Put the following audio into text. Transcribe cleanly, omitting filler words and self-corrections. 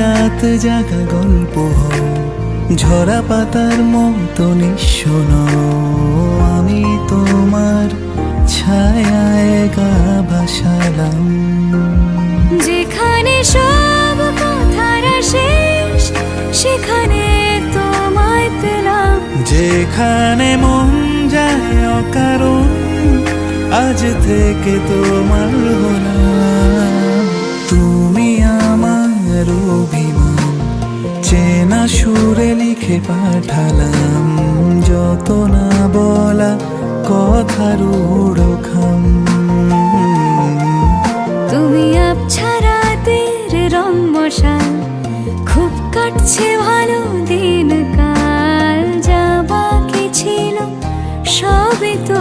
রাত জাগা গল্প হও, ঝরা পাতার মতো নিঃস্বন। আমি তোমার ছায়ায় গা ভাসালাম। যেখানে সব কথারা শেষ, সেখানে তোমায় পেলাম। যেখানে মন যায় অকারণ, আজ থেকে তোমার হলাম। তুমি আমার অভিমান, চেনা সুরে লিখে পাঠালাম। যত না বলা কথার উড়োখাম। তুমি আবছা রাতের রং মশাল, খুব কাটছে ভালো দিন কাল। যা বাকি ছিল সবই তো